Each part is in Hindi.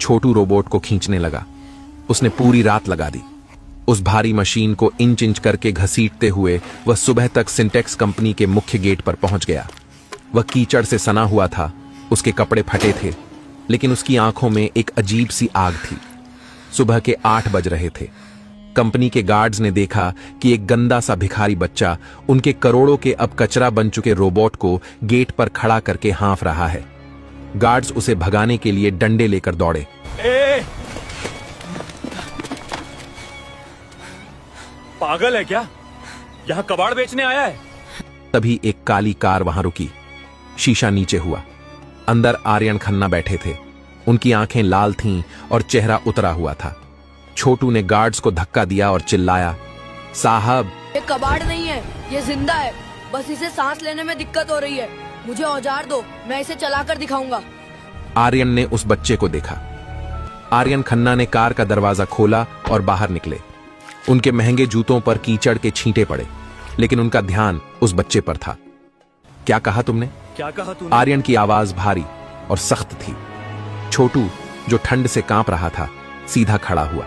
छोटू रोबोट को खींचने लगा। उसने पूरी रात लगा दी। उस भारी मशीन को इंच इंच करके घसीटते हुए वह सुबह तक सिंटेक्स कंपनी के मुख्य गेट पर पहुंच गया। वह कीचड़ से सना हुआ था, उसके कपड़े फटे थे, लेकिन उसकी आंखों में एक अजीब सी आग थी। सुबह के 8 बज रहे थे। कंपनी के गार्ड्स ने देखा कि एक गंदा सा भिखारी बच्चा उनके करोड़ों के अब कचरा बन चुके रोबोट को गेट पर खड़ा करके हाँफ रहा है। गार्ड्स उसे भगाने के लिए डंडे लेकर दौड़े। पागल है क्या? यहां कबाड़ बेचने आया है? तभी एक काली कार वहां रुकी। शीशा नीचे हुआ। अंदर आर्यन खन्ना बैठे थे। उनकी आंखें लाल थीं और चेहरा उतरा हुआ था। छोटू ने गार्ड्स को धक्का दिया और चिल्लाया, साहब, ये कबाड़ नहीं है, ये जिंदा है। बस इसे सांस लेने में दिक्कत हो रही है। मुझे औजार दो, मैं इसे चलाकर दिखाऊंगा। आर्यन ने उस बच्चे को देखा। आर्यन खन्ना ने कार का दरवाजा खोला और बाहर निकले। उनके महंगे जूतों पर कीचड़ के छींटे पड़े, लेकिन उनका ध्यान उस बच्चे पर था। क्या कहा तुमने? क्या कहा तूने? आर्यन की आवाज भारी और सख्त थी। छोटू, जो ठंड से कांप रहा था, सीधा खड़ा हुआ।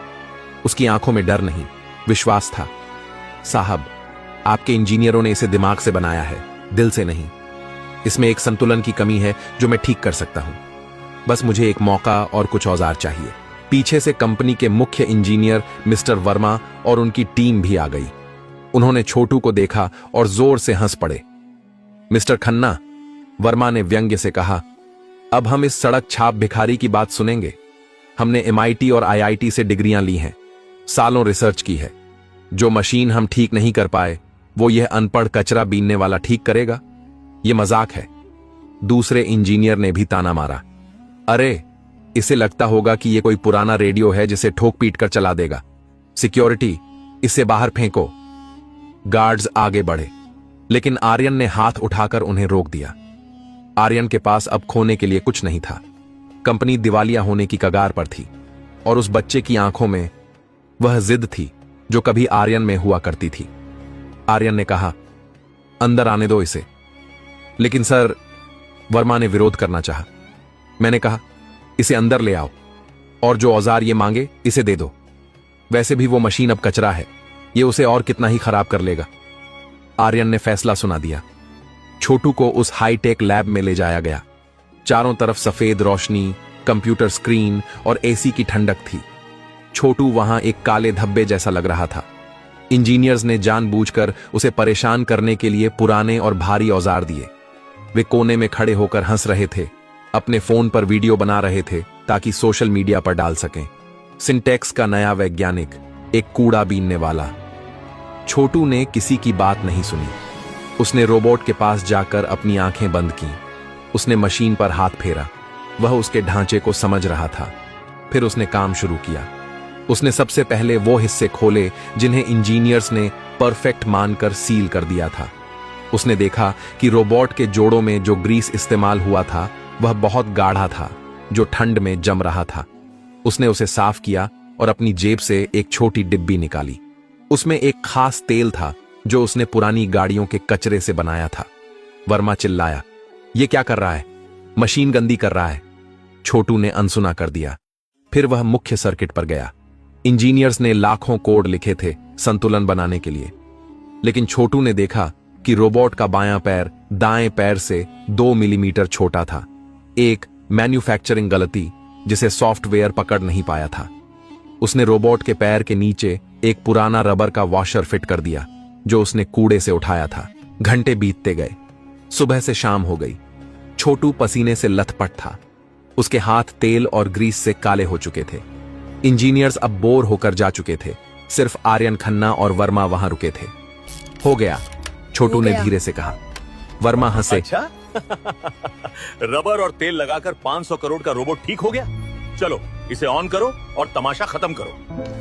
उसकी आंखों में डर नहीं, विश्वास था। साहब, आपके इंजीनियरों ने इसे दिमाग से बनाया है, दिल से नहीं। इसमें एक संतुलन की कमी है जो मैं ठीक कर सकता हूं। बस मुझे एक मौका और कुछ औजार चाहिए। पीछे से कंपनी के मुख्य इंजीनियर मिस्टर वर्मा और उनकी टीम भी आ गई। उन्होंने छोटू को देखा और जोर से हंस पड़े। मिस्टर खन्ना, वर्मा ने व्यंग्य से कहा, अब हम इस सड़क छाप भिखारी की बात सुनेंगे। हमने MIT और IIT से डिग्रियां ली हैं, सालों रिसर्च की है। जो मशीन हम ठीक नहीं कर पाए, वो यह अनपढ़ कचरा बीनने वाला ठीक करेगा? यह मजाक है। दूसरे इंजीनियर ने भी ताना मारा, अरे, इसे लगता होगा कि यह कोई पुराना रेडियो है जिसे ठोक पीट कर चला देगा। सिक्योरिटी, इसे बाहर फेंको। गार्ड्स आगे बढ़े, लेकिन आर्यन ने हाथ उठाकर उन्हें रोक दिया। आर्यन के पास अब खोने के लिए कुछ नहीं था। कंपनी दिवालिया होने की कगार पर थी और उस बच्चे की आंखों में वह जिद थी जो कभी आर्यन में हुआ करती थी। आर्यन ने कहा, अंदर आने दो इसे। लेकिन सर, वर्मा ने विरोध करना चाहा। मैंने कहा, इसे अंदर ले आओ और जो औजार ये मांगे इसे दे दो। वैसे भी वो मशीन अब कचरा है, ये उसे और कितना ही खराब कर लेगा। आर्यन ने फैसला सुना दिया। छोटू को उस हाईटेक लैब में ले जाया गया। चारों तरफ सफेद रोशनी, कंप्यूटर स्क्रीन और AC की ठंडक थी। छोटू वहां एक काले धब्बे जैसा लग रहा था। इंजीनियर्स ने जानबूझकर उसे परेशान करने के लिए पुराने और भारी औजार दिए। वे कोने में खड़े होकर हंस रहे थे, अपने फोन पर वीडियो बना रहे थे ताकि सोशल मीडिया पर डाल सकें। सिंटेक्स का नया वैज्ञानिक, एक कूड़ा बीनने वाला। छोटू ने किसी की बात नहीं सुनी। उसने रोबोट के पास जाकर अपनी आंखें बंद की। उसने मशीन पर हाथ फेरा। वह उसके ढांचे को समझ रहा था। फिर उसने काम शुरू किया। उसने सबसे पहले वो हिस्से खोले जिन्हें इंजीनियर्स ने परफेक्ट मानकर सील कर दिया था। उसने देखा कि रोबोट के जोड़ों में जो ग्रीस इस्तेमाल हुआ था वह बहुत गाढ़ा था, जो ठंड में जम रहा था। उसने उसे साफ किया और अपनी जेब से एक छोटी डिब्बी निकाली। उसमें एक खास तेल था जो उसने पुरानी गाड़ियों के कचरे से बनाया था। वर्मा चिल्लाया, ये क्या कर रहा है? मशीन गंदी कर रहा है। छोटू ने अनसुना कर दिया। फिर वह मुख्य सर्किट पर गया। इंजीनियर्स ने लाखों कोड लिखे थे संतुलन बनाने के लिए, लेकिन छोटू ने देखा कि रोबोट का बायां पैर दाएं पैर से 2 मिलीमीटर छोटा था। एक मैन्युफैक्चरिंग गलती जिसे सॉफ्टवेयर पकड़ नहीं पाया था। उसने रोबोट के पैर के नीचे एक पुराना रबर का वॉशर फिट कर दिया जो उसने कूड़े से उठाया था। घंटे बीतते गए। सुबह से शाम हो गई। छोटू पसीने से लथपथ था। उसके हाथ तेल और ग्रीस से काले हो चुके थे। इंजीनियर्स अब बोर होकर जा चुके थे। सिर्फ आर्यन खन्ना और वर्मा वहां रुके थे। हो गया, छोटू ने धीरे से कहा। वर्मा हंसे। अच्छा? रबर और तेल लगाकर 500 करोड़ का रोबोट ठीक हो गया? चलो इसे ऑन करो और तमाशा खत्म करो।